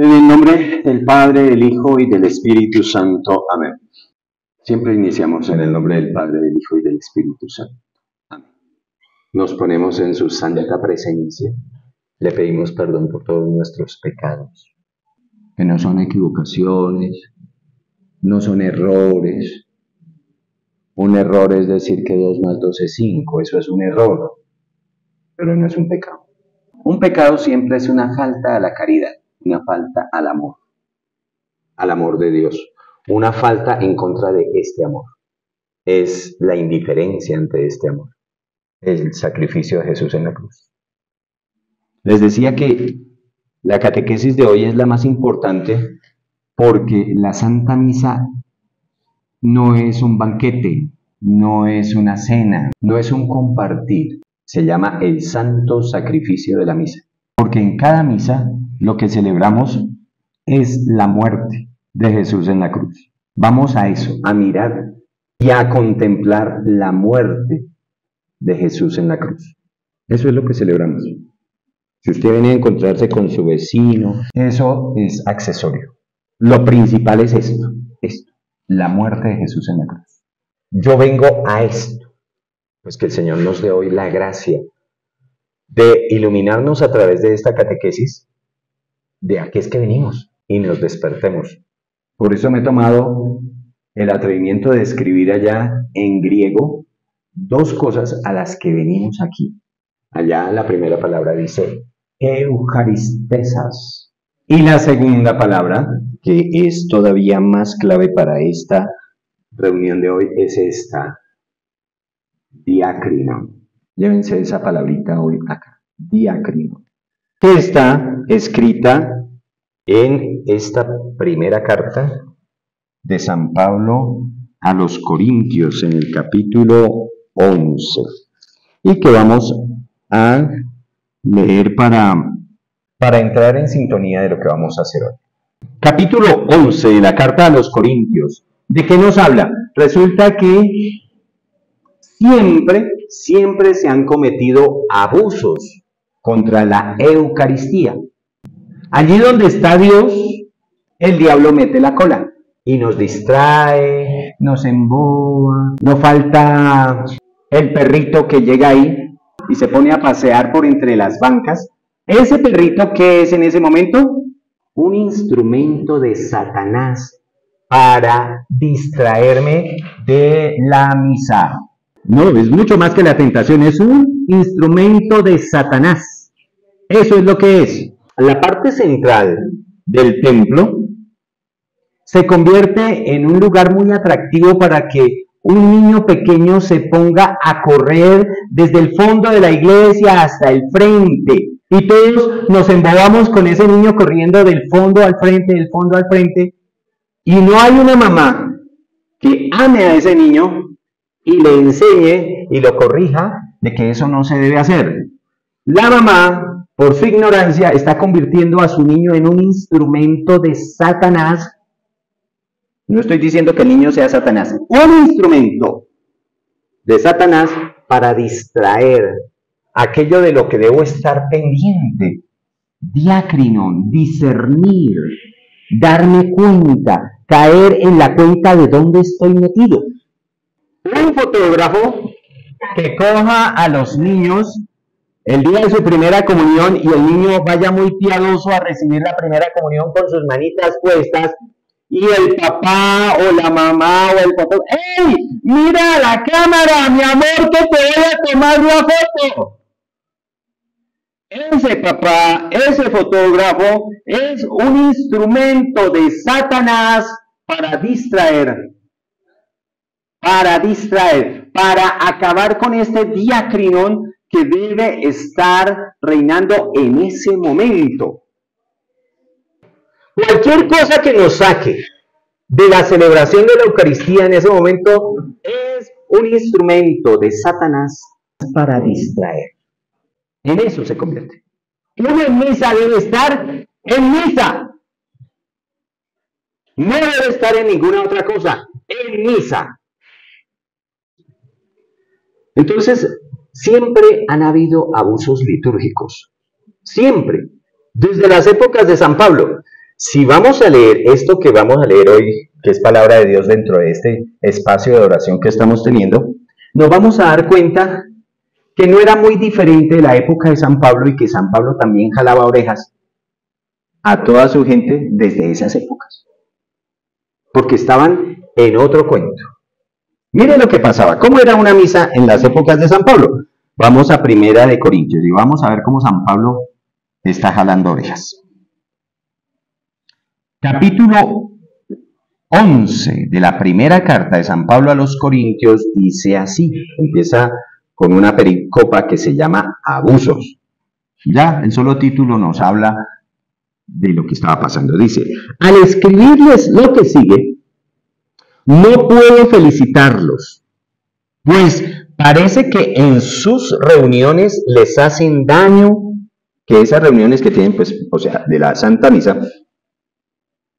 En el nombre del Padre, del Hijo y del Espíritu Santo. Amén. Siempre iniciamos en el nombre del Padre, del Hijo y del Espíritu Santo. Amén. Nos ponemos en su santa presencia. Le pedimos perdón por todos nuestros pecados, que no son equivocaciones, no son errores. Un error es decir que 2 más 2 es 5, eso es un error, pero no es un pecado. Un pecado siempre es una falta a la caridad, una falta al amor de Dios, una falta en contra de este amor. Es la indiferencia ante este amor, el sacrificio de Jesús en la cruz. Les decía que la catequesis de hoy es la más importante porque la Santa Misa no es un banquete, no es una cena, no es un compartir. Se llama el santo sacrificio de la misa. Porque en cada misa lo que celebramos es la muerte de Jesús en la cruz. Vamos a eso, a mirar y a contemplar la muerte de Jesús en la cruz. Eso es lo que celebramos. Si usted viene a encontrarse con su vecino, eso es accesorio. Lo principal es esto, la muerte de Jesús en la cruz. Yo vengo a esto, pues que el Señor nos dé hoy la gracia de iluminarnos a través de esta catequesis, de a qué es que venimos y nos despertemos. Por eso me he tomado el atrevimiento de escribir allá en griego 2 cosas a las que venimos aquí. Allá la primera palabra dice eucaristesas. Y la segunda palabra, que es todavía más clave para esta reunión de hoy, es esta, diácrino. Llévense esa palabrita hoy acá, diácrino, que está escrita en esta primera carta de San Pablo a los Corintios, en el capítulo 11, y que vamos a leer para entrar en sintonía de lo que vamos a hacer hoy. Capítulo 11 de la carta a los Corintios. ¿De qué nos habla? Resulta que siempre se han cometido abusos contra la Eucaristía. Allí donde está Dios, el diablo mete la cola y nos distrae, nos emboba. No falta el perrito que llega ahí y se pone a pasear por entre las bancas. ¿Ese perrito qué es en ese momento? Un instrumento de Satanás para distraerme de la misa. No, es mucho más que la tentación, es un instrumento de Satanás. Eso es lo que es. La parte central del templo se convierte en un lugar muy atractivo para que un niño pequeño se ponga a correr desde el fondo de la iglesia hasta el frente. Y todos nos embobamos con ese niño corriendo del fondo al frente, del fondo al frente. Y no hay una mamá que ame a ese niño y le enseñe y lo corrija de que eso no se debe hacer. La mamá, por su ignorancia, está convirtiendo a su niño en un instrumento de Satanás. No estoy diciendo que el niño sea Satanás, un instrumento de Satanás para distraer aquello de lo que debo estar pendiente. Diácrino, discernir, darme cuenta, caer en la cuenta de dónde estoy metido. Un fotógrafo que coja a los niños el día de su primera comunión y el niño vaya muy piadoso a recibir la primera comunión con sus manitas puestas y el papá o la mamá o el papá, ¡ey! ¡Mira la cámara, mi amor, que te voy a tomar la foto! Ese papá, ese fotógrafo es un instrumento de Satanás para distraer, para acabar con este diacrinón que debe estar reinando en ese momento. Cualquier cosa que nos saque de la celebración de la Eucaristía en ese momento es un instrumento de Satanás para distraer. En eso se convierte. Uno en misa debe estar en misa. No debe estar en ninguna otra cosa, en misa. Entonces, siempre han habido abusos litúrgicos. Siempre. Desde las épocas de San Pablo. Si vamos a leer esto que vamos a leer hoy, que es palabra de Dios dentro de este espacio de oración que estamos teniendo, nos vamos a dar cuenta que no era muy diferente de la época de San Pablo y que San Pablo también jalaba orejas a toda su gente desde esas épocas, porque estaban en otro cuento. Mire lo que pasaba, cómo era una misa en las épocas de San Pablo. Vamos a Primera de Corintios y vamos a ver cómo San Pablo está jalando orejas. Capítulo 11 de la primera carta de San Pablo a los Corintios dice así, empieza con una pericopa que se llama abusos. Ya, el solo título nos habla de lo que estaba pasando. Dice, al escribirles lo que sigue, no puedo felicitarlos, pues parece que en sus reuniones les hacen daño, que esas reuniones que tienen, pues, o sea, de la Santa Misa,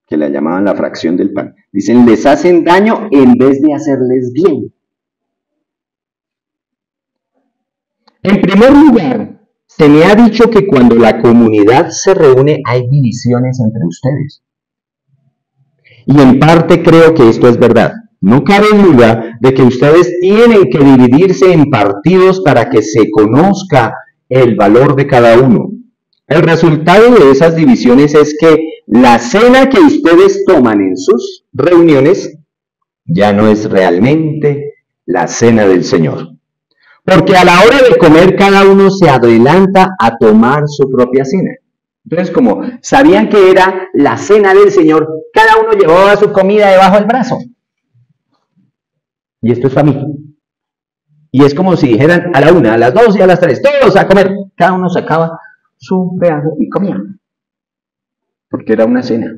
que la llamaban la fracción del pan, dicen, les hacen daño en vez de hacerles bien. En primer lugar, se me ha dicho que cuando la comunidad se reúne hay divisiones entre ustedes. Y en parte creo que esto es verdad. No cabe duda de que ustedes tienen que dividirse en partidos para que se conozca el valor de cada uno. El resultado de esas divisiones es que la cena que ustedes toman en sus reuniones ya no es realmente la cena del Señor. Porque a la hora de comer cada uno se adelanta a tomar su propia cena. Entonces, como sabían que era la cena del Señor, cada uno llevaba su comida debajo del brazo. Y esto es familia. Y es como si dijeran a la 1, a las 2 y a las 3, todos a comer. Cada uno sacaba su pedazo y comía. Porque era una cena.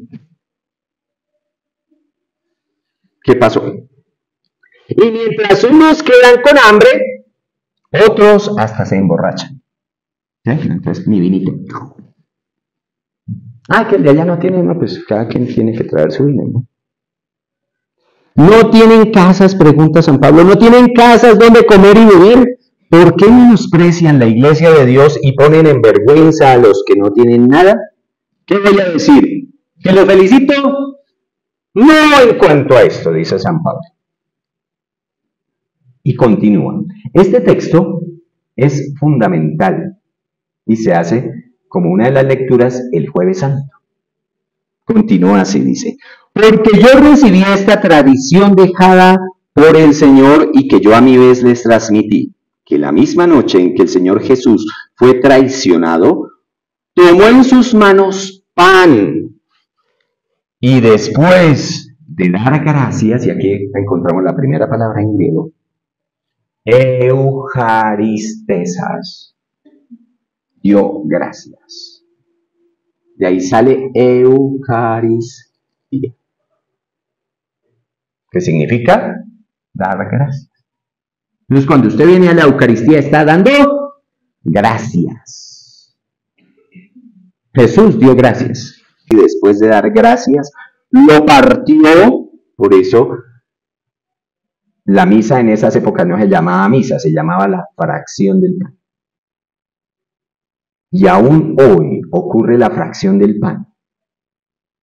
¿Qué pasó? Y mientras unos quedan con hambre, otros hasta se emborrachan. ¿Sí? Entonces, mi vinito. Ah, que el de allá no tiene, no, pues cada quien tiene que traer su vino, ¿no? No tienen casas, pregunta San Pablo, no tienen casas donde comer y beber. ¿Por qué menosprecian la iglesia de Dios y ponen en vergüenza a los que no tienen nada? ¿Qué voy a decir? ¿Que los felicito? No en cuanto a esto, dice San Pablo. Y continúa. Este texto es fundamental y se hace como una de las lecturas el Jueves Santo. Continúa así, dice, porque yo recibí esta tradición dejada por el Señor y que yo a mi vez les transmití, que la misma noche en que el Señor Jesús fue traicionado, tomó en sus manos pan y después de dar gracias, y aquí encontramos la primera palabra en griego, eucaristesas, dio gracias. De ahí sale Eucaristía, que significa dar gracias. Entonces, cuando usted viene a la Eucaristía, está dando gracias. Jesús dio gracias. Y después de dar gracias, lo partió. Por eso, la misa en esas épocas no se llamaba misa, se llamaba la fracción del pan. Y aún hoy ocurre la fracción del pan.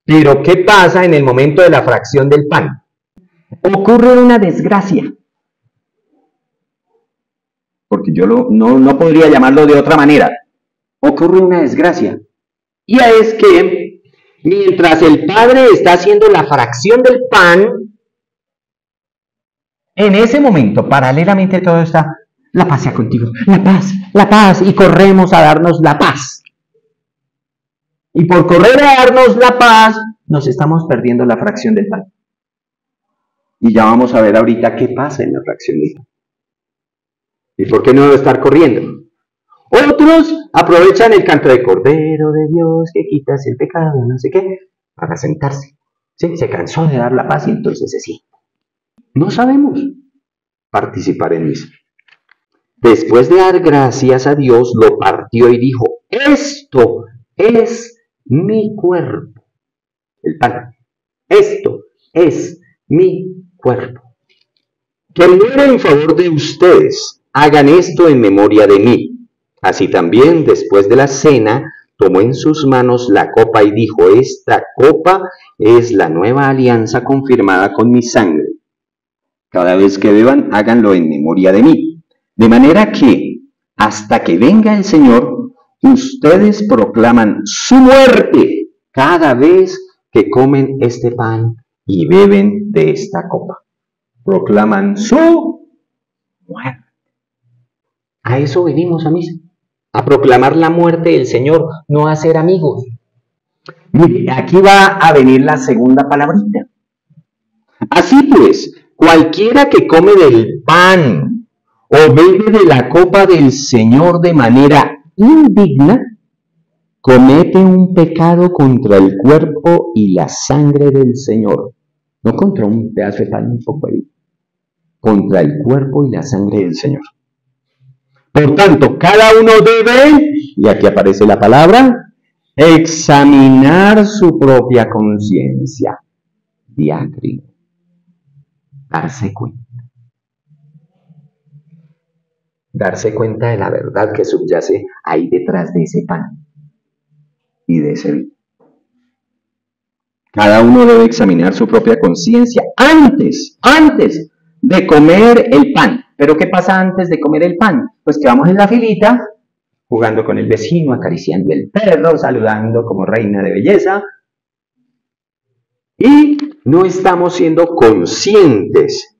Pero ¿qué pasa en el momento de la fracción del pan? Ocurre una desgracia. Porque yo no podría llamarlo de otra manera. Ocurre una desgracia. Y es que mientras el Padre está haciendo la fracción del pan, en ese momento, paralelamente a todo está, la paz sea contigo, la paz, y corremos a darnos la paz. Y por correr a darnos la paz, nos estamos perdiendo la fracción del pan. Y ya vamos a ver ahorita qué pasa en la fracción del pan. ¿Y por qué no debe estar corriendo? Otros aprovechan el canto de Cordero de Dios que quitas el pecado, no sé qué, para sentarse. ¿Sí? Se cansó de dar la paz y entonces se sienta. No sabemos participar en misa. Después de dar gracias a Dios, lo partió y dijo, esto es mi cuerpo. El pan. Esto es mi cuerpo. Que muera en favor de ustedes. Hagan esto en memoria de mí. Así también, después de la cena, tomó en sus manos la copa y dijo: esta copa es la nueva alianza confirmada con mi sangre. Cada vez que beban, háganlo en memoria de mí. De manera que, hasta que venga el Señor, ustedes proclaman su muerte cada vez que comen este pan y beben de esta copa. Proclaman su muerte. A eso venimos a misa, a proclamar la muerte del Señor, no a ser amigos. Mire, aquí va a venir la segunda palabrita. Así pues, cualquiera que come del pan o bebe de la copa del Señor de manera indigna, comete un pecado contra el cuerpo y la sangre del Señor. No contra un pedazo de pan, un poco de vino. Contra el cuerpo y la sangre del Señor. Por tanto, cada uno debe, y aquí aparece la palabra, examinar su propia conciencia. Diácrino. Darse cuenta. Darse cuenta de la verdad que subyace ahí detrás de ese pan y de ese vino. Cada uno debe examinar su propia conciencia antes de comer el pan. ¿Pero qué pasa antes de comer el pan? Pues que vamos en la filita, jugando con el vecino, acariciando el perro, saludando como reina de belleza. Y no estamos siendo conscientes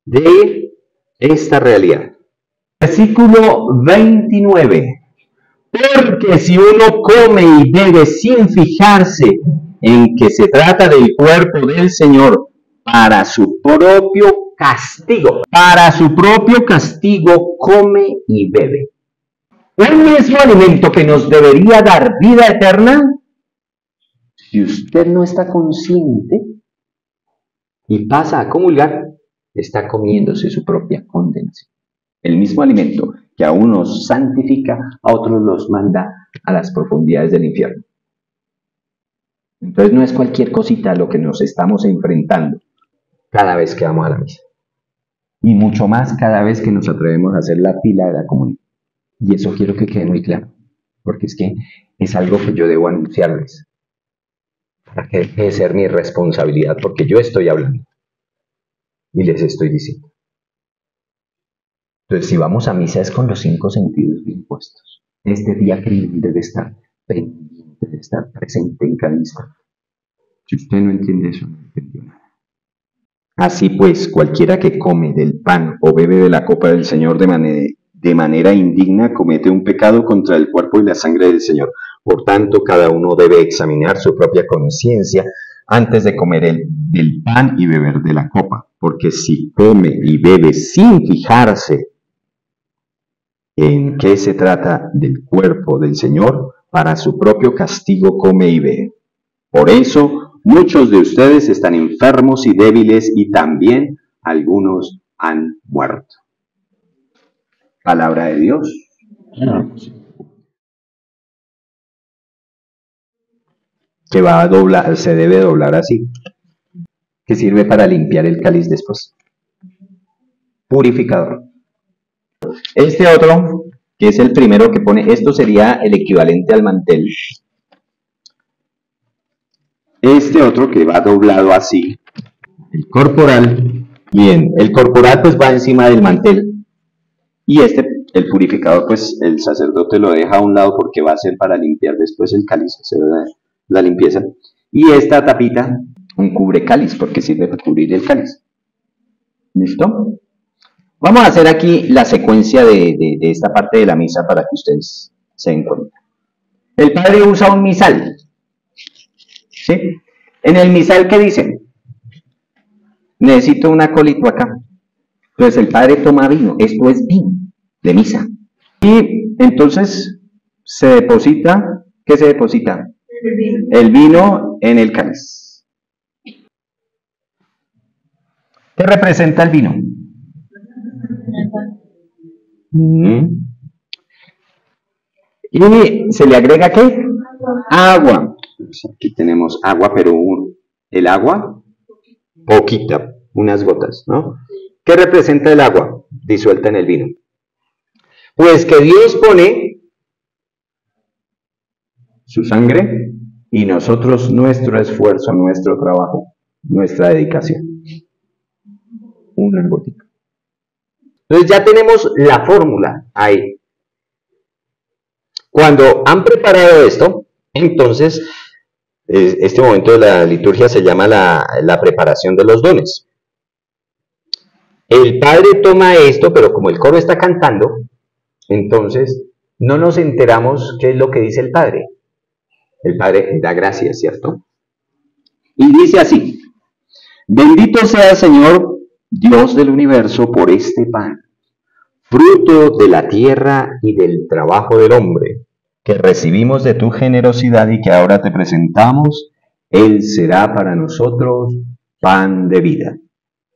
de esta realidad. Versículo 29. Porque si uno come y bebe sin fijarse en que se trata del cuerpo del Señor para su propio castigo come y bebe. Un mismo alimento que nos debería dar vida eterna, si usted no está consciente y pasa a comulgar, está comiéndose su propia condenación. El mismo alimento que a unos santifica, a otros los manda a las profundidades del infierno. Entonces no es cualquier cosita a lo que nos estamos enfrentando cada vez que vamos a la misa. Y mucho más cada vez que nos atrevemos a hacer la pila de la comunión. Y eso quiero que quede muy claro, porque es que es algo que yo debo anunciarles, para que deje de ser mi responsabilidad, porque yo estoy hablando y les estoy diciendo. Entonces, si vamos a misa es con los 5 sentidos bien puestos. Este diácrino debe estar pendiente, debe estar presente en cada instante. Si usted no entiende eso, no entendió nada. Así pues, cualquiera que come del pan o bebe de la copa del Señor de manera indigna comete un pecado contra el cuerpo y la sangre del Señor. Por tanto, cada uno debe examinar su propia conciencia antes de comer del pan y beber de la copa. Porque si come y bebe sin fijarse en qué se trata del cuerpo del Señor, para su propio castigo come y bebe. Por eso, muchos de ustedes están enfermos y débiles y también algunos han muerto. Palabra de Dios. Que va a doblar, se debe doblar así. Que sirve para limpiar el cáliz después. Purificador. Este otro, que es el primero que pone, esto sería el equivalente al mantel. Este otro que va doblado así, el corporal, bien, el corporal pues va encima del mantel, y el purificador, pues el sacerdote lo deja a un lado porque va a ser para limpiar después el cáliz, hacer la limpieza, y esta tapita, un cubre cáliz, porque sirve para cubrir el cáliz. ¿Listo? Vamos a hacer aquí la secuencia de esta parte de la misa para que ustedes se den cuenta. El padre usa un misal. ¿Sí? En el misal, ¿qué dice? Necesito un acólito acá. Entonces el padre toma vino. Esto es vino de misa. Y entonces se deposita, ¿qué se deposita? El vino en el cáliz. ¿Qué representa el vino? Y se le agrega ¿qué? Agua. Aquí tenemos agua, pero el agua, poquita, unas gotas, ¿no? ¿Qué representa el agua disuelta en el vino? Pues que Dios pone su sangre, y nosotros nuestro esfuerzo, nuestro trabajo, nuestra dedicación. Una gotica. Entonces ya tenemos la fórmula ahí. Cuando han preparado esto, entonces este momento de la liturgia se llama la preparación de los dones. El Padre toma esto, pero como el coro está cantando, entonces no nos enteramos qué es lo que dice el Padre. El Padre da gracias, ¿cierto? Y dice así: bendito sea, Señor, Dios del universo, por este pan, fruto de la tierra y del trabajo del hombre, que recibimos de tu generosidad y que ahora te presentamos. Él será para nosotros pan de vida.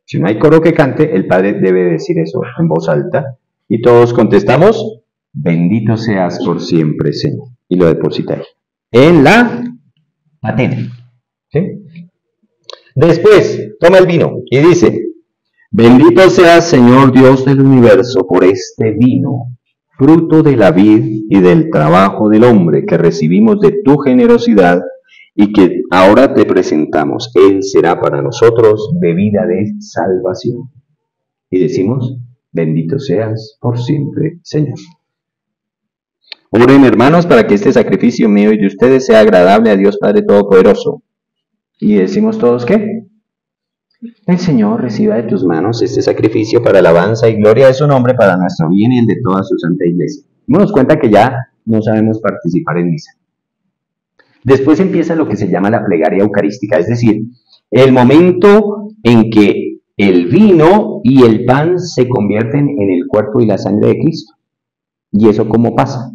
Si no hay coro que cante, el Padre debe decir eso en voz alta, y todos contestamos: bendito seas por siempre, Señor. Y lo deposita ahí, en la patena. ¿Sí? Después, toma el vino y dice: bendito seas, Señor Dios del universo, por este vino, fruto de la vid y del trabajo del hombre, que recibimos de tu generosidad y que ahora te presentamos. Él será para nosotros bebida de salvación. Y decimos: bendito seas por siempre, Señor. Oren, hermanos, para que este sacrificio mío y de ustedes sea agradable a Dios Padre Todopoderoso. Y decimos todos, ¿qué? El Señor reciba de tus manos este sacrificio para alabanza y gloria de su nombre, para nuestro bien y el de toda su santa iglesia. Démonos cuenta que ya no sabemos participar en misa. Después empieza lo que se llama la plegaria eucarística, es decir, el momento en que el vino y el pan se convierten en el cuerpo y la sangre de Cristo. ¿Y eso cómo pasa?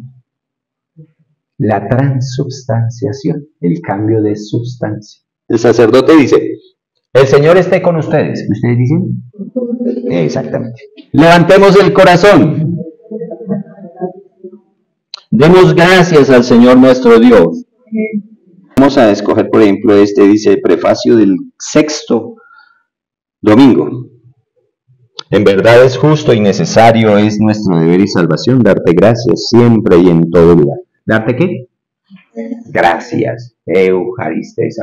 La transubstanciación, el cambio de sustancia. El sacerdote dice: el Señor esté con ustedes. ¿Ustedes dicen? Exactamente. Levantemos el corazón. Demos gracias al Señor nuestro Dios. Vamos a escoger, por ejemplo, dice prefacio del 6º domingo. En verdad es justo y necesario, es nuestro deber y salvación, darte gracias siempre y en todo lugar. ¿Darte qué? Gracias, Eucaristes.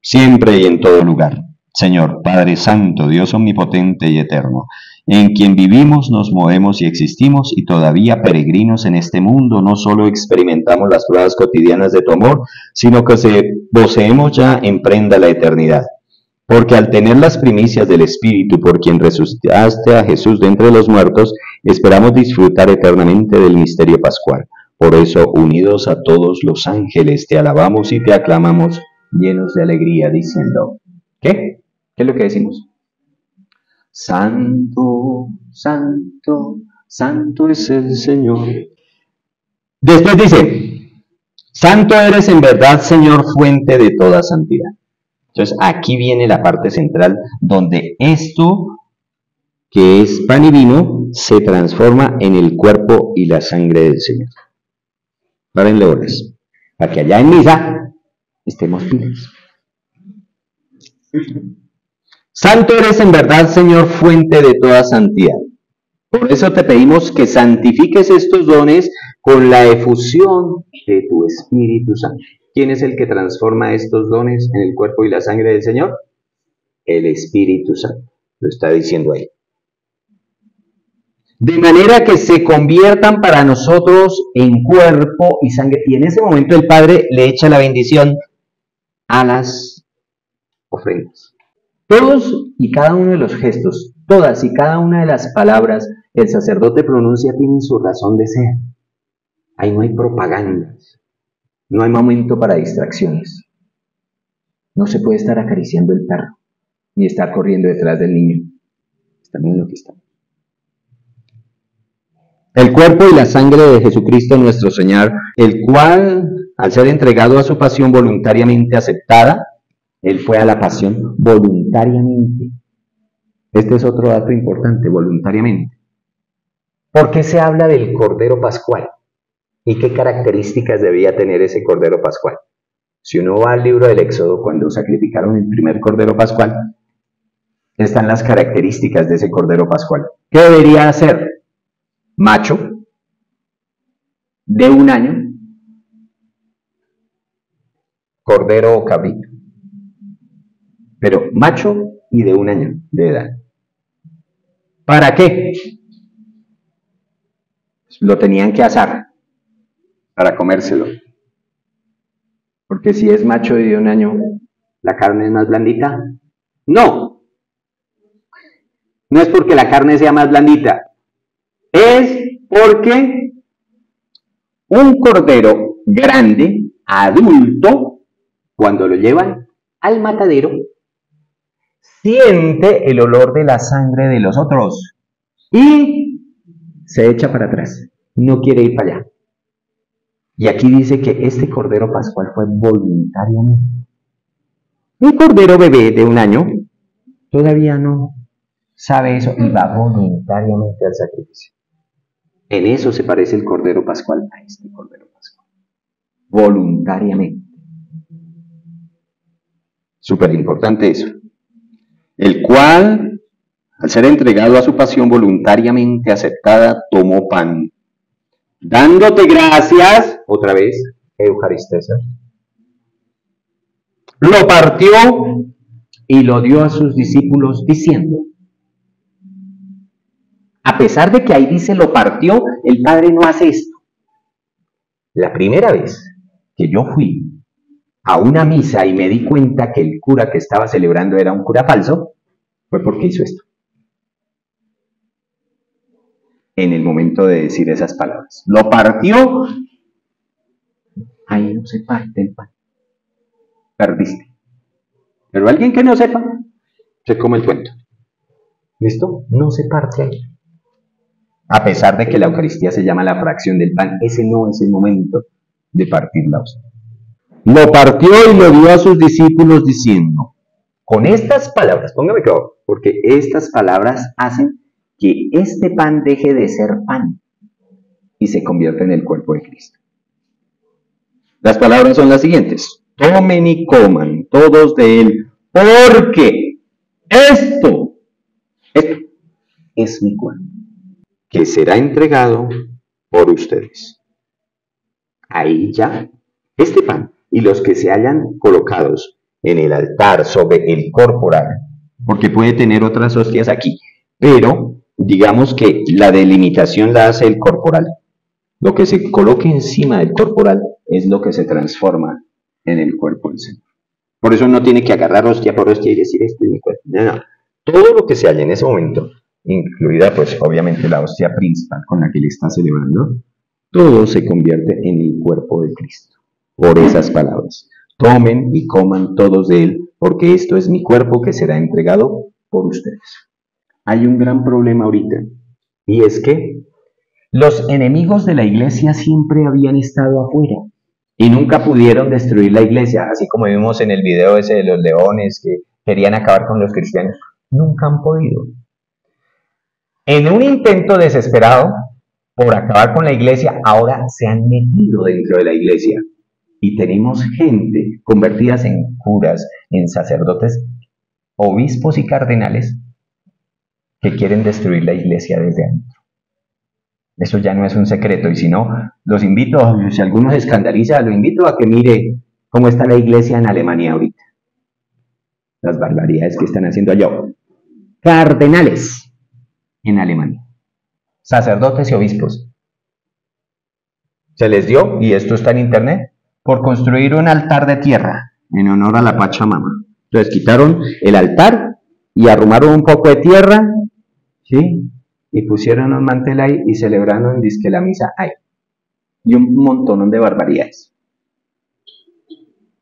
Siempre y en todo lugar. Señor, Padre Santo, Dios omnipotente y eterno, en quien vivimos, nos movemos y existimos, y todavía peregrinos en este mundo, no solo experimentamos las pruebas cotidianas de tu amor, sino que poseemos ya en prenda la eternidad. Porque al tener las primicias del Espíritu, por quien resucitaste a Jesús de entre los muertos, esperamos disfrutar eternamente del misterio pascual. Por eso, unidos a todos los ángeles, te alabamos y te aclamamos, llenos de alegría, diciendo, ¿qué? ¿Qué es lo que decimos? Santo, santo, santo es el Señor. Después dice, santo eres en verdad, Señor, fuente de toda santidad. Entonces aquí viene la parte central donde esto que es pan y vino se transforma en el cuerpo y la sangre del Señor. Párenle horas, para que allá en misa estemos pilas. Santo eres en verdad, Señor, fuente de toda santidad. Por eso te pedimos que santifiques estos dones con la efusión de tu Espíritu Santo. ¿Quién es el que transforma estos dones en el cuerpo y la sangre del Señor? El Espíritu Santo. Lo está diciendo ahí. De manera que se conviertan para nosotros en cuerpo y sangre. Y en ese momento el Padre le echa la bendición a las ofrendas. Todos y cada uno de los gestos, todas y cada una de las palabras que el sacerdote pronuncia tienen su razón de ser. Ahí no hay propagandas, no hay momento para distracciones. No se puede estar acariciando el perro, ni estar corriendo detrás del niño. Estamos en lo que estamos. El cuerpo y la sangre de Jesucristo nuestro Señor, el cual, al ser entregado a su pasión voluntariamente aceptada, Él fue a la pasión voluntariamente. Este es otro dato importante, voluntariamente. ¿Por qué se habla del Cordero Pascual? ¿Y qué características debía tener ese Cordero Pascual? Si uno va al libro del Éxodo, cuando sacrificaron el primer Cordero Pascual, están las características de ese Cordero Pascual. ¿Qué debería hacer? Macho, de 1 año, cordero o cabrito, pero macho y de 1 año de edad. ¿Para qué? Lo tenían que asar para comérselo. Porque si es macho y de 1 año, ¿la carne es más blandita? No. No es porque la carne sea más blandita. Es porque un cordero grande, adulto, cuando lo llevan al matadero, siente el olor de la sangre de los otros y se echa para atrás. No quiere ir para allá. Y aquí dice que este cordero pascual fue voluntariamente. Un cordero bebé de 1 año todavía no sabe eso y va voluntariamente al sacrificio. En eso se parece el cordero pascual a este cordero pascual. Voluntariamente. Súper importante eso. El cual, al ser entregado a su pasión voluntariamente aceptada, tomó pan. Dándote gracias, otra vez, Eucaristesa, lo partió y lo dio a sus discípulos diciendo, a pesar de que ahí dice lo partió, el Padre no hace esto. La primera vez que yo fui a una misa y me di cuenta que el cura que estaba celebrando era un cura falso, fue porque hizo esto. En el momento de decir esas palabras. Lo partió. Ahí no se parte el pan. Perdiste. Pero alguien que no sepa, se come el cuento. ¿Listo? No se parte ahí. A pesar de que la Eucaristía se llama la fracción del pan, ese no es el momento de partir la hostia. Lo partió y lo dio a sus discípulos diciendo, con estas palabras, póngame cuidado, porque estas palabras hacen que este pan deje de ser pan y se convierta en el cuerpo de Cristo. Las palabras son las siguientes: tomen y coman todos de él, porque esto es mi cuerpo, que será entregado por ustedes. Ahí ya, este pan y los que se hayan colocados en el altar sobre el corporal, porque puede tener otras hostias aquí, pero digamos que la delimitación la hace el corporal. Lo que se coloque encima del corporal es lo que se transforma en el cuerpo del Señor. Por eso no tiene que agarrar hostia por hostia y decir, este es mi cuerpo. No. Todo lo que se halla en ese momento, incluida pues obviamente la hostia principal con la que le está celebrando, todo se convierte en el cuerpo de Cristo. Por esas palabras, tomen y coman todos de él, porque esto es mi cuerpo que será entregado por ustedes. Hay un gran problema ahorita, y es que los enemigos de la iglesia siempre habían estado afuera y nunca pudieron destruir la iglesia, así como vimos en el video ese de los leones que querían acabar con los cristianos. Nunca han podido. En un intento desesperado por acabar con la iglesia, ahora se han metido dentro de la iglesia y tenemos gente convertidas en curas, en sacerdotes, obispos y cardenales que quieren destruir la iglesia desde adentro. Eso ya no es un secreto, y si no, los invito, si alguno se escandaliza, lo invito a que mire cómo está la iglesia en Alemania ahorita. Las barbaridades que están haciendo allá. Cardenales en Alemania. Sacerdotes y obispos. Se les dio, y esto está en internet, por construir un altar de tierra en honor a la Pachamama. Entonces quitaron el altar y arrumaron un poco de tierra, ¿sí? Y pusieron un mantel ahí y celebraron disque la misa ahí. Y un montón de barbaridades.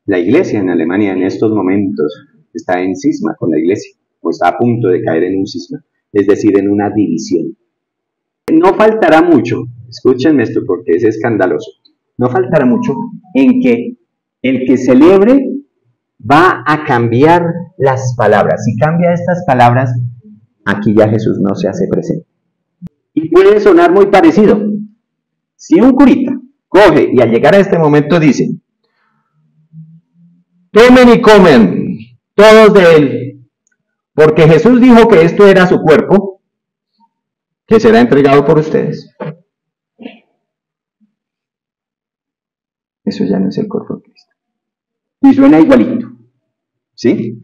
La iglesia en Alemania en estos momentos está en cisma con la iglesia, o está a punto de caer en un cisma, es decir, en una división. No faltará mucho, escúchenme esto porque es escandaloso, no faltará mucho en que el que celebre va a cambiar las palabras. Si cambia estas palabras, aquí ya Jesús no se hace presente. Y puede sonar muy parecido. Si un curita coge y al llegar a este momento dice, tomen y comen todos de él, porque Jesús dijo que esto era su cuerpo, que será entregado por ustedes. Eso ya no es el cuerpo de Cristo. Y suena igualito. ¿Sí?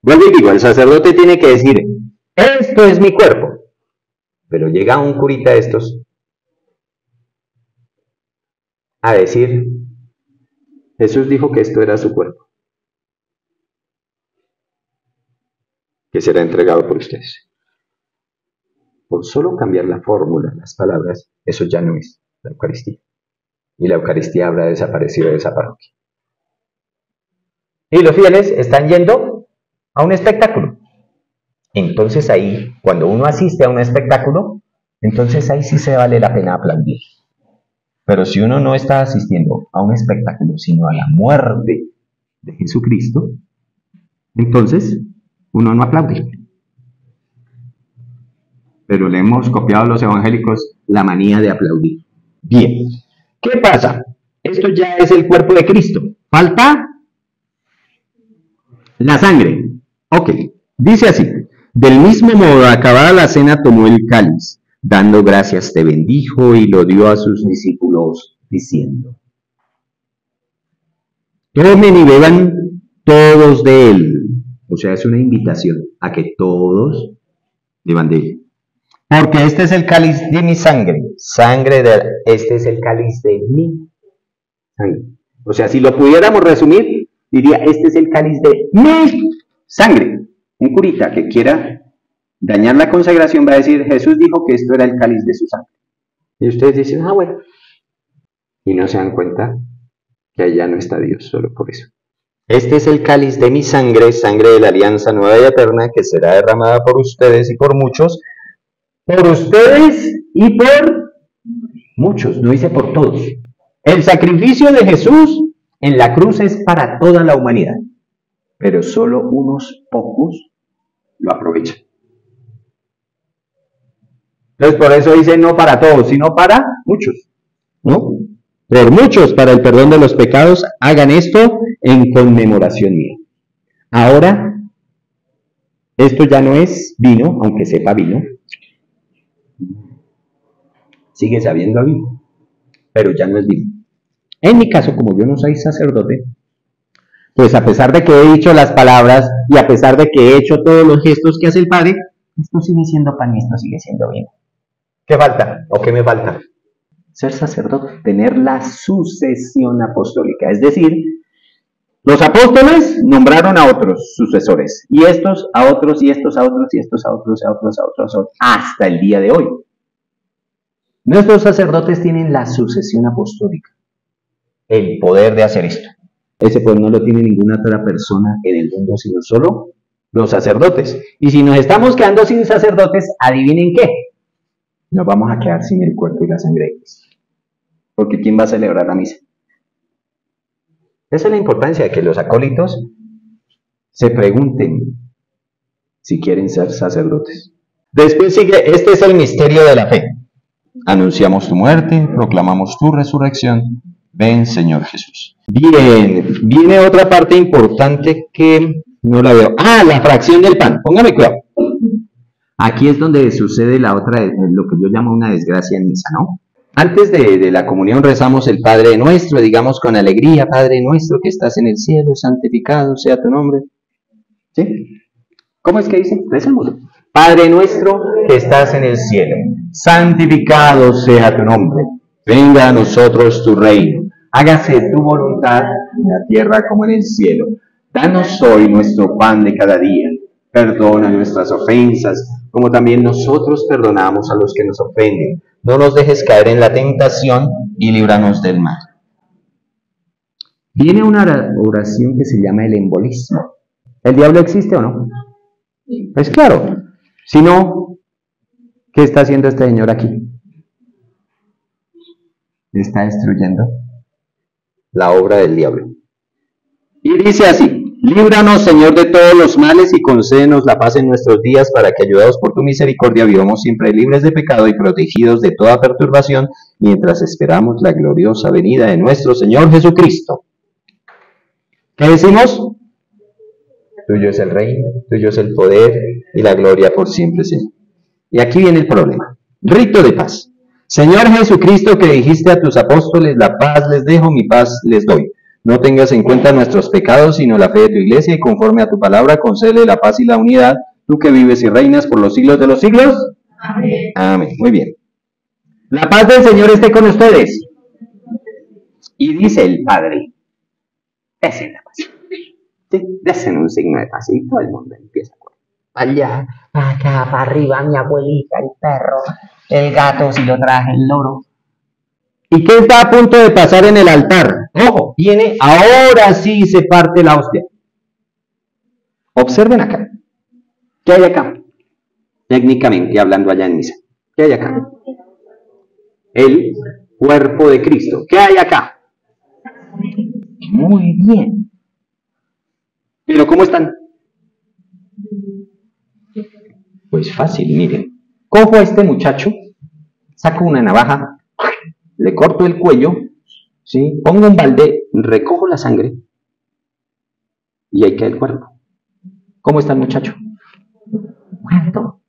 Vuelvo y digo, el sacerdote tiene que decir, esto es mi cuerpo. Pero llega un curita de estos a decir, Jesús dijo que esto era su cuerpo, que será entregado por ustedes. Por solo cambiar la fórmula, las palabras, eso ya no es la Eucaristía. Y la Eucaristía habrá desaparecido de esa parroquia. Y los fieles están yendo a un espectáculo. Entonces ahí, cuando uno asiste a un espectáculo, entonces ahí sí se vale la pena aplaudir. Pero si uno no está asistiendo a un espectáculo, sino a la muerte de Jesucristo, entonces uno no aplaude. Pero le hemos copiado a los evangélicos la manía de aplaudir. Bien, ¿qué pasa? Esto ya es el cuerpo de Cristo. Falta la sangre. Ok, dice así. Del mismo modo, acabada la cena, tomó el cáliz, dando gracias te bendijo y lo dio a sus discípulos, diciendo, tomen y beban todos de él. O sea, es una invitación a que todos beban de él. Porque este es el cáliz de mi sangre. Este es el cáliz de mi sangre. O sea, si lo pudiéramos resumir, diría, este es el cáliz de mi sangre. Un curita que quiera dañar la consagración va a decir, Jesús dijo que esto era el cáliz de su sangre. Y ustedes dicen, bueno. Y no se dan cuenta que allá no está Dios solo por eso. Este es el cáliz de mi sangre, sangre de la alianza nueva y eterna, que será derramada por ustedes y por muchos. Por ustedes y por muchos, no dice por todos. El sacrificio de Jesús en la cruz es para toda la humanidad, pero solo unos pocos lo aprovechan. Entonces por eso dice no para todos, sino para muchos, ¿no? Por muchos, para el perdón de los pecados, hagan esto en conmemoración mía. Ahora, esto ya no es vino, aunque sepa vino. Sigue sabiendo a vino, pero ya no es vino. En mi caso, como yo no soy sacerdote, pues a pesar de que he dicho las palabras y a pesar de que he hecho todos los gestos que hace el Padre, esto sigue siendo pan y esto sigue siendo vino. ¿Qué falta? ¿O qué me falta? Ser sacerdote, tener la sucesión apostólica. Es decir, los apóstoles nombraron a otros sucesores, y estos a otros, y estos a otros, y estos a otros, a otros, a otros, a otros, hasta el día de hoy. Nuestros sacerdotes tienen la sucesión apostólica, el poder de hacer esto. Ese poder no lo tiene ninguna otra persona en el mundo, sino solo los sacerdotes. Y si nos estamos quedando sin sacerdotes, adivinen qué. Nos vamos a quedar sin el cuerpo y la sangre de Cristo. Porque ¿quién va a celebrar la misa? Esa es la importancia de que los acólitos se pregunten si quieren ser sacerdotes. Después sigue, este es el misterio de la fe. Anunciamos tu muerte, proclamamos tu resurrección. Ven, Señor Jesús. Bien, viene otra parte importante que no la veo. La fracción del pan. Póngame cuidado. Aquí es donde sucede la otra, lo que yo llamo una desgracia en misa, ¿no? Antes de la comunión rezamos el Padre Nuestro, digamos con alegría, Padre Nuestro que estás en el cielo, santificado sea tu nombre. ¿Sí? ¿Cómo es que dice? Recémoslo. Padre Nuestro que estás en el cielo, santificado sea tu nombre. Venga a nosotros tu reino. Hágase tu voluntad en la tierra como en el cielo. Danos hoy nuestro pan de cada día. Perdona nuestras ofensas, como también nosotros perdonamos a los que nos ofenden. No nos dejes caer en la tentación y líbranos del mal. Viene una oración que se llama el embolismo. ¿El diablo existe o no? Pues claro. Si no, ¿qué está haciendo este señor aquí? Está destruyendo la obra del diablo. Y dice así: líbranos, Señor, de todos los males y concédenos la paz en nuestros días, para que, ayudados por tu misericordia, vivamos siempre libres de pecado y protegidos de toda perturbación, mientras esperamos la gloriosa venida de nuestro Señor Jesucristo. ¿Qué decimos? Tuyo es el reino, tuyo es el poder y la gloria por siempre, Señor. Y aquí viene el problema. Rito de paz. Señor Jesucristo, que dijiste a tus apóstoles, la paz les dejo, mi paz les doy. No tengas en cuenta nuestros pecados, sino la fe de tu iglesia, y conforme a tu palabra, concédele la paz y la unidad, tú que vives y reinas por los siglos de los siglos. Amén. Amén. Muy bien. La paz del Señor esté con ustedes. Y dice el Padre, desen la paz. Sí, desen un signo de paz y todo el mundo empieza a correr. Allá, acá, para arriba, mi abuelita, el perro, el gato, si lo traje, el loro. ¿Y qué está a punto de pasar en el altar? Ojo, viene, ahora sí se parte la hostia. Observen acá. ¿Qué hay acá? Técnicamente hablando allá en misa. ¿Qué hay acá? El cuerpo de Cristo. ¿Qué hay acá? Muy bien. ¿Pero cómo están? Pues fácil, miren. Cojo a este muchacho, saco una navaja, le corto el cuello, ¿sí? Pongo un balde, recojo la sangre y ahí queda el cuerpo. ¿Cómo está el muchacho? Muerto.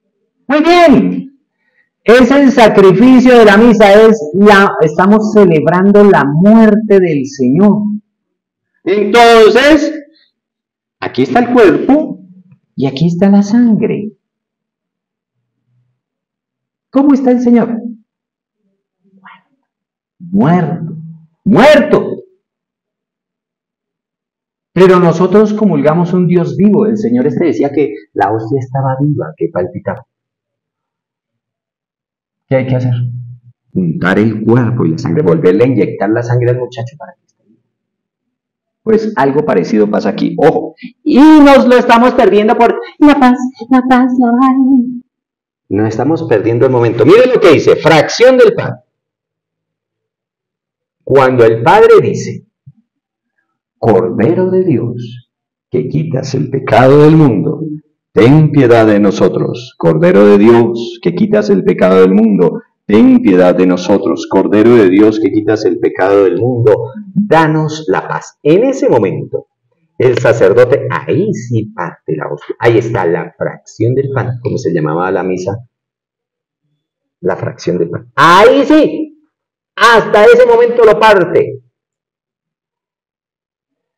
Muy bien. Es el sacrificio de la misa, estamos celebrando la muerte del Señor. Entonces, aquí está el cuerpo y aquí está la sangre. ¿Cómo está el Señor? Muerto. Muerto. Pero nosotros comulgamos un Dios vivo. El Señor decía que la hostia estaba viva, que palpitaba. ¿Qué hay que hacer? Juntar el cuerpo y la sangre, volverle a inyectar la sangre al muchacho para que esté vivo. Pues algo parecido pasa aquí. Ojo. Y nos lo estamos perdiendo por la paz, la paz, la paz. Nos estamos perdiendo el momento. Miren lo que dice, fracción del pan. Cuando el Padre dice, Cordero de Dios, que quitas el pecado del mundo, ten piedad de nosotros. Cordero de Dios, que quitas el pecado del mundo, ten piedad de nosotros. Cordero de Dios, que quitas el pecado del mundo, danos la paz. En ese momento, el sacerdote, ahí sí parte la hostia. Ahí está la fracción del pan, como se llamaba la misa. La fracción del pan. Ahí sí, hasta ese momento lo parte.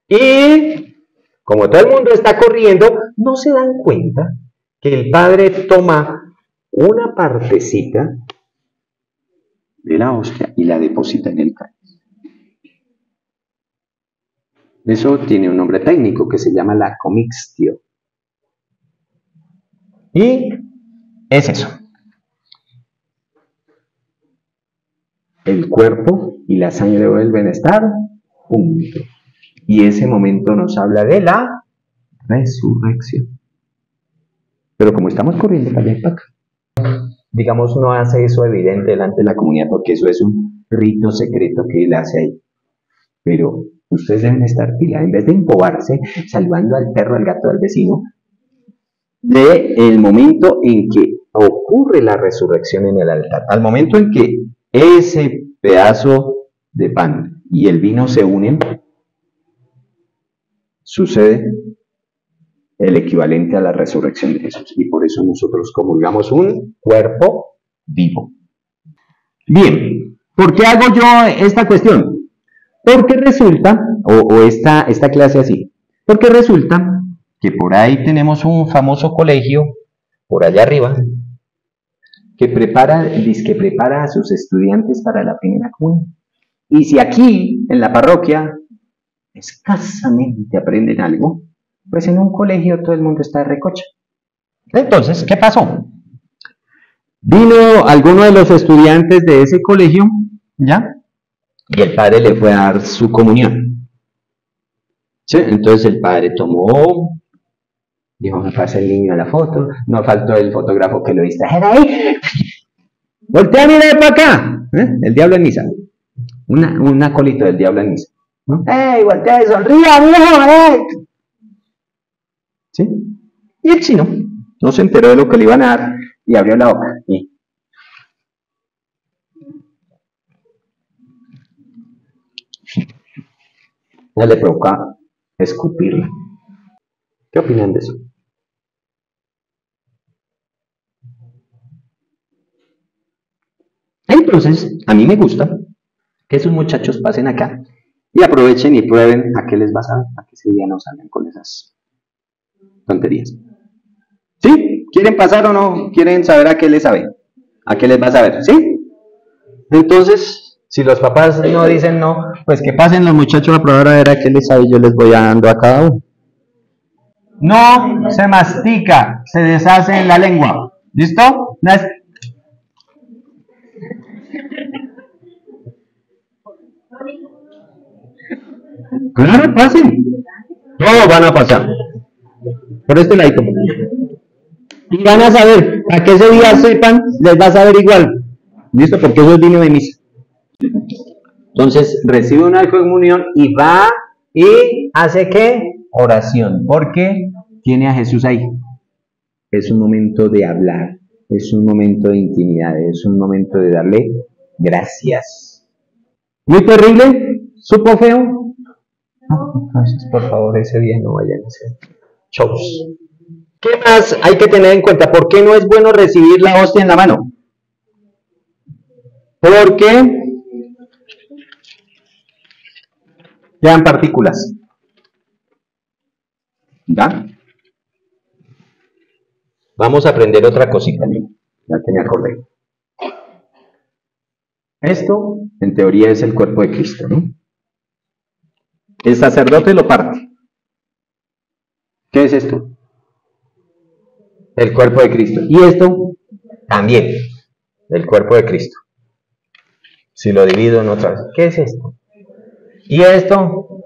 Y como todo el mundo está corriendo, no se dan cuenta que el Padre toma una partecita de la hostia y la deposita en el cáliz. Eso tiene un nombre técnico que se llama la comixtio. Y es eso. El cuerpo y la sangre vuelven a estar juntos. Y ese momento nos habla de la resurrección. Pero como estamos corriendo para allá y para acá, digamos, no hace eso evidente delante de la comunidad porque eso es un rito secreto que él hace ahí. Pero ustedes deben estar pila, en vez de embobarse saludando al perro, al gato, al vecino, de el momento en que ocurre la resurrección en el altar, al momento en que ese pedazo de pan y el vino se unen, sucede el equivalente a la resurrección de Jesús. Y por eso nosotros comulgamos un cuerpo vivo. Bien, ¿por qué hago yo esta cuestión? Porque resulta, esta clase así, porque resulta que por ahí tenemos un famoso colegio, por allá arriba, que prepara a sus estudiantes para la primera comunión. Y si aquí, en la parroquia, escasamente aprenden algo, pues en un colegio todo el mundo está de recocha. Entonces, ¿qué pasó? Vino alguno de los estudiantes de ese colegio, ¿ya? Y el padre le fue a dar su comunión. ¿Sí? Entonces el padre tomó, dijo, me pasa el niño a la foto, no faltó el fotógrafo que lo distrajera ahí. Voltea a mirar para acá, el diablo en misa. Un acolito del diablo en misa. ¿No? ¡Ey, voltea y sonría, viejo! ¿Sí? Y el chino no se enteró de lo que le iban a dar y abrió la boca. Y no le provoca escupirla. ¿Qué opinan de eso? Entonces, a mí me gusta que esos muchachos pasen acá Y aprovechen y prueben a qué les va a saber, a que ese día no salgan con esas tonterías. ¿Sí? ¿Quieren pasar o no? ¿Quieren saber a qué les sabe? ¿A qué les va a saber? ¿Sí? Entonces, si los papás no dicen no, pues que pasen los muchachos a probar a ver a qué les sabe, yo les voy dando a cada uno. No se mastica, se deshace en la lengua. ¿Listo? Claro, pasen. Todos van a pasar. Por este ladito. Y van a saber, para que ese día sepan, les va a saber igual. ¿Listo? Porque eso es digno de misa. Entonces, recibe una comunión y va y hace ¿qué? Oración. Porque tiene a Jesús ahí. Es un momento de hablar. Es un momento de intimidad. Es un momento de darle gracias. ¿Muy terrible? ¿Supo feo? No, entonces, por favor, ese día no vayan a hacer shows. ¿Qué más hay que tener en cuenta? ¿Por qué no es bueno recibir la hostia en la mano? Porque quedan partículas. ¿Ya? Vamos a aprender otra cosita, ya que me acordé. Esto, en teoría, es el cuerpo de Cristo, ¿no? El sacerdote lo parte. ¿Qué es esto? El cuerpo de Cristo. Y esto también, el cuerpo de Cristo. Si lo divido en otras, ¿qué es esto? Y esto.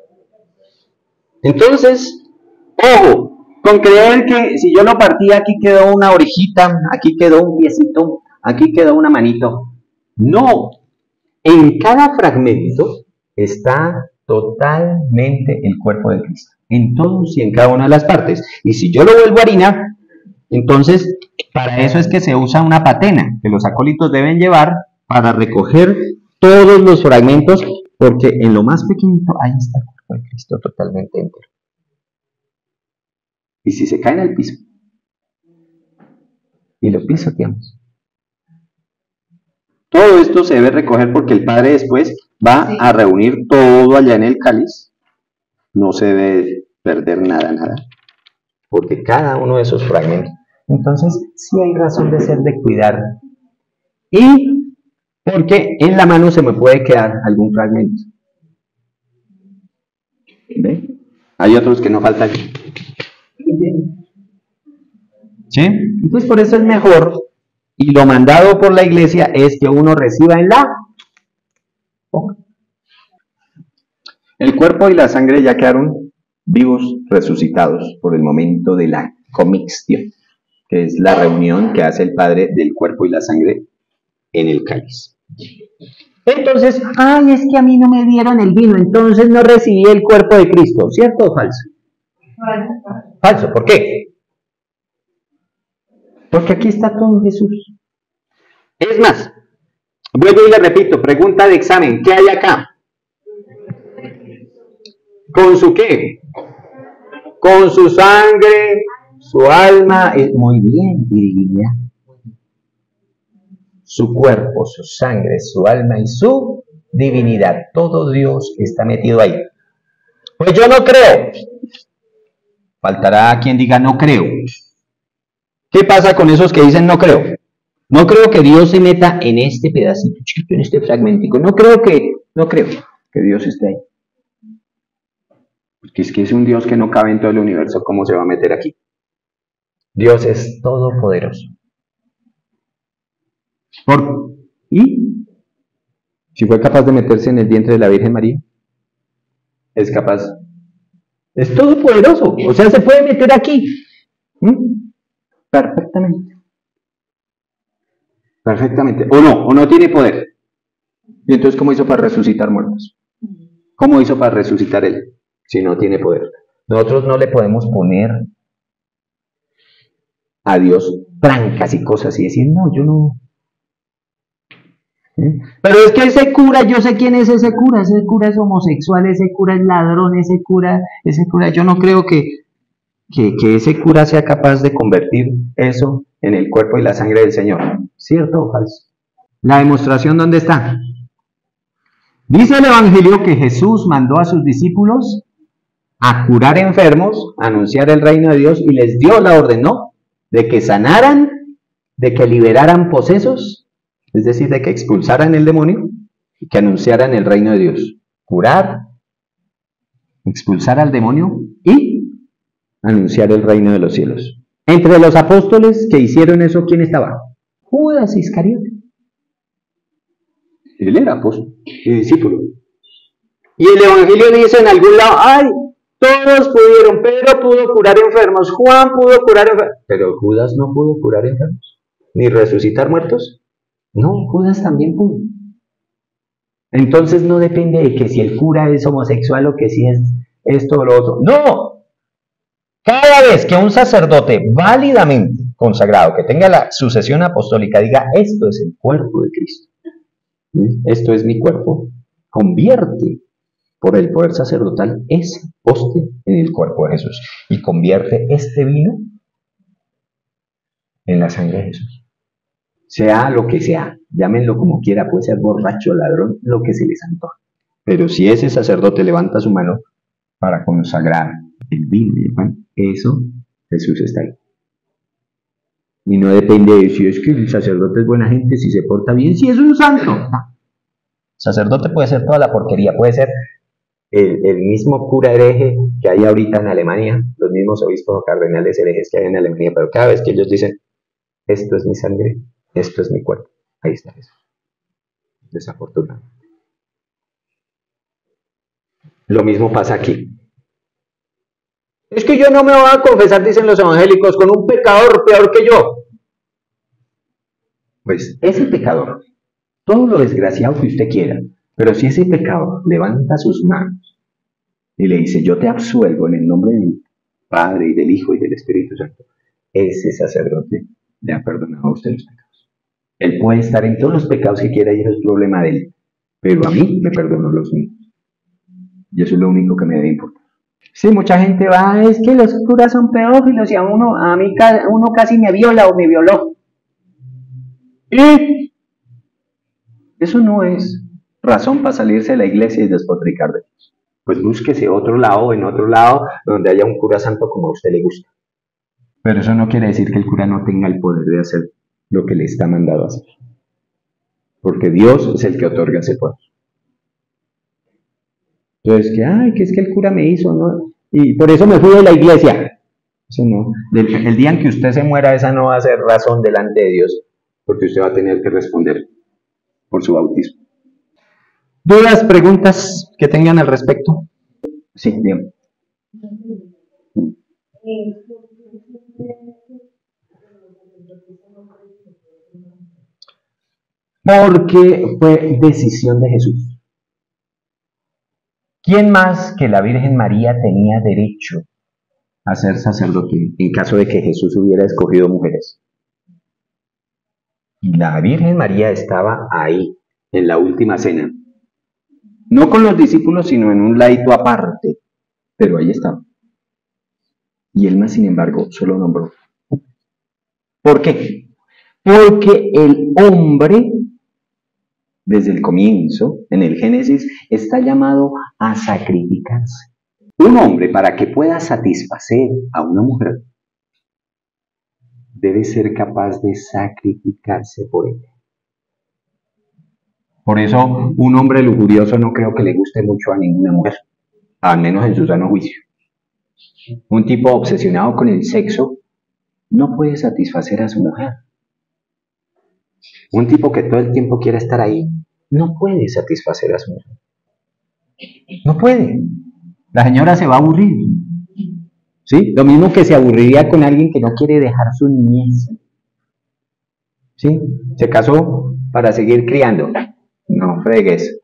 Entonces, ojo, con creer que si yo lo partí, aquí quedó una orejita, aquí quedó un piecito, aquí quedó una manito. No, en cada fragmento está totalmente el cuerpo de Cristo. En todos y en cada una de las partes. Y si yo lo vuelvo harina, entonces para eso es que se usa una patena, que los acólitos deben llevar para recoger todos los fragmentos, porque en lo más pequeñito, ahí está el cuerpo de Cristo totalmente entero. Y si se caen al piso, y lo pisoteamos, todo esto se debe recoger porque el Padre después va a reunir todo allá en el cáliz. No se debe perder nada, porque cada uno de esos fragmentos. Entonces, sí hay razón de ser de cuidar. Y porque en la mano se me puede quedar algún fragmento. ¿Ve? Hay otros que no faltan. ¿Sí? Entonces, por eso es mejor, y lo mandado por la iglesia es que uno reciba en la boca. El cuerpo y la sangre ya quedaron vivos, resucitados por el momento de la comixtión, que es la reunión que hace el Padre del cuerpo y la sangre en el cáliz. Entonces, ay, es que a mí no me dieron el vino, entonces no recibí el cuerpo de Cristo, ¿cierto o falso? Falso, ¿por qué? Porque aquí está todo Jesús. Es más, vuelvo y le repito, pregunta de examen, ¿qué hay acá? ¿Con su qué? Con su sangre, su alma, muy bien, divinidad. Su cuerpo, su sangre, su alma y su divinidad. Todo Dios está metido ahí. Pues yo no creo. Faltará quien diga no creo. ¿Qué pasa con esos que dicen no creo? No creo que Dios se meta en este pedacito chiquito, en este fragmentico. No creo que Dios esté ahí. Porque es que es un Dios que no cabe en todo el universo. ¿Cómo se va a meter aquí? Dios es todopoderoso. ¿Y? Si fue capaz de meterse en el vientre de la Virgen María, es capaz. Es todopoderoso. O sea, se puede meter aquí. Perfectamente. Perfectamente. O no tiene poder. ¿Y entonces cómo hizo para resucitar muertos? ¿Cómo hizo para resucitar él? Si no tiene poder. Nosotros no le podemos poner a Dios trancas y cosas y decir, no, yo no. Pero es que ese cura, yo sé quién es ese cura es homosexual, ese cura es ladrón, ese cura, yo no creo que ese cura sea capaz de convertir eso en el cuerpo y la sangre del Señor. ¿Cierto o falso? ¿La demostración dónde está? Dice el Evangelio que Jesús mandó a sus discípulos a curar enfermos, a anunciar el reino de Dios y les dio la orden, ¿no? De que sanaran, de que liberaran posesos, es decir, de que expulsaran el demonio y que anunciaran el reino de Dios. Curar, expulsar al demonio y anunciar el reino de los cielos. Entre los apóstoles que hicieron eso, ¿quién estaba? Judas Iscariote. Él era apóstol y discípulo. Y el Evangelio dice en algún lado, ¡ay! Todos pudieron, Pedro pudo curar enfermos, Juan pudo curar enfermos, pero Judas no pudo curar enfermos, ni resucitar muertos. No, Judas también pudo. Entonces no depende de que si el cura es homosexual o que si es esto o lo otro. No. Cada vez que un sacerdote válidamente consagrado, que tenga la sucesión apostólica, diga, esto es el cuerpo de Cristo, esto es mi cuerpo, convierte por el poder sacerdotal ese poste en el cuerpo de Jesús y convierte este vino en la sangre de Jesús. Sea lo que sea, llámenlo como quiera, puede ser borracho, ladrón, lo que se les antoje. Pero si ese sacerdote levanta su mano para consagrar el vino y el pan, eso, Jesús está ahí. Y no depende de si es que el sacerdote es buena gente, si se porta bien, si es un santo. No. El sacerdote puede ser toda la porquería, puede ser el mismo cura hereje que hay ahorita en Alemania, los mismos obispos o cardenales herejes que hay en Alemania, pero cada vez que ellos dicen, esto es mi sangre, esto es mi cuerpo, ahí está Jesús. Desafortunado. Lo mismo pasa aquí. Es que yo no me voy a confesar, dicen los evangélicos, con un pecador peor que yo. Pues ese pecador, todo lo desgraciado que usted quiera, pero si ese pecador levanta sus manos y le dice, yo te absuelvo en el nombre del Padre y del Hijo y del Espíritu Santo, ese sacerdote le ha perdonado a usted los pecados. Él puede estar en todos los pecados que quiera y eso es problema de él, pero a mí me perdonó los míos. Y eso es lo único que me debe importar. Sí, mucha gente va, es que los curas son pedófilos y a mí uno casi me viola o me violó. Y eso no es razón para salirse de la iglesia y despotricar de Dios. Pues búsquese otro lado, en otro lado, donde haya un cura santo como a usted le gusta. Pero eso no quiere decir que el cura no tenga el poder de hacer lo que le está mandado a hacer. Porque Dios es el que otorga ese poder. Entonces, que es que el cura me hizo, ¿no? Y por eso me fui de la iglesia. Eso no. El día en que usted se muera, esa no va a ser razón delante de Dios, porque usted va a tener que responder por su bautismo. ¿Dudas, preguntas que tengan al respecto? Sí, bien. Porque fue decisión de Jesús. ¿Quién más que la Virgen María tenía derecho a ser sacerdote en caso de que Jesús hubiera escogido mujeres? Y la Virgen María estaba ahí, en la última cena. No con los discípulos, sino en un ladito aparte. Pero ahí estaba. Y él más, sin embargo, solo nombró. ¿Por qué? Porque el hombre, desde el comienzo, en el Génesis, está llamado a sacrificarse. Un hombre, para que pueda satisfacer a una mujer, debe ser capaz de sacrificarse por ella. Por eso, un hombre lujurioso no creo que le guste mucho a ninguna mujer, al menos en su sano juicio. Un tipo obsesionado con el sexo no puede satisfacer a su mujer. Un tipo que todo el tiempo quiere estar ahí no puede satisfacer a su mujer. No puede. La señora se va a aburrir. ¿Sí? Lo mismo que se aburriría con alguien que no quiere dejar su niñez. ¿Sí? Se casó para seguir criando. No fregues.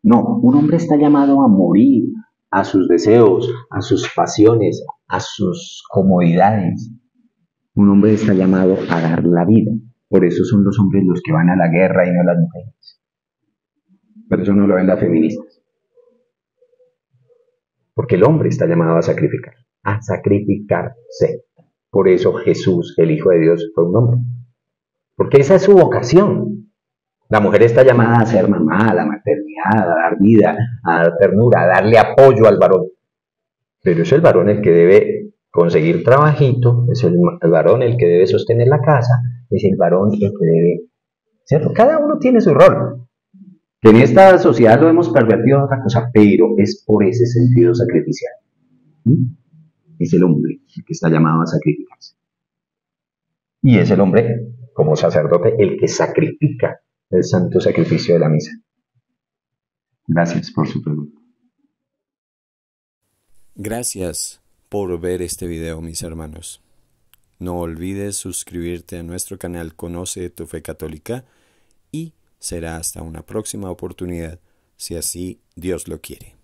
No, un hombre está llamado a morir a sus deseos, a sus pasiones, a sus comodidades. Un hombre está llamado a dar la vida. Por eso son los hombres los que van a la guerra y no las mujeres. Por eso no lo ven las feministas. Porque el hombre está llamado a sacrificarse. Por eso Jesús, el Hijo de Dios, fue un hombre. Porque esa es su vocación. La mujer está llamada a ser mamá, a la maternidad, a dar vida, a dar ternura, a darle apoyo al varón. Pero es el varón el que debe conseguir trabajito, es el varón el que debe sostener la casa, es el varón el que debe, ¿cierto? Cada uno tiene su rol. Que en esta sociedad lo hemos pervertido a otra cosa, pero es por ese sentido sacrificial. Es el hombre el que está llamado a sacrificarse. Y es el hombre, como sacerdote, el que sacrifica el santo sacrificio de la misa. Gracias por su pregunta. Gracias por ver este video, mis hermanos. No olvides suscribirte a nuestro canal Conoce tu Fe Católica y será hasta una próxima oportunidad, si así Dios lo quiere.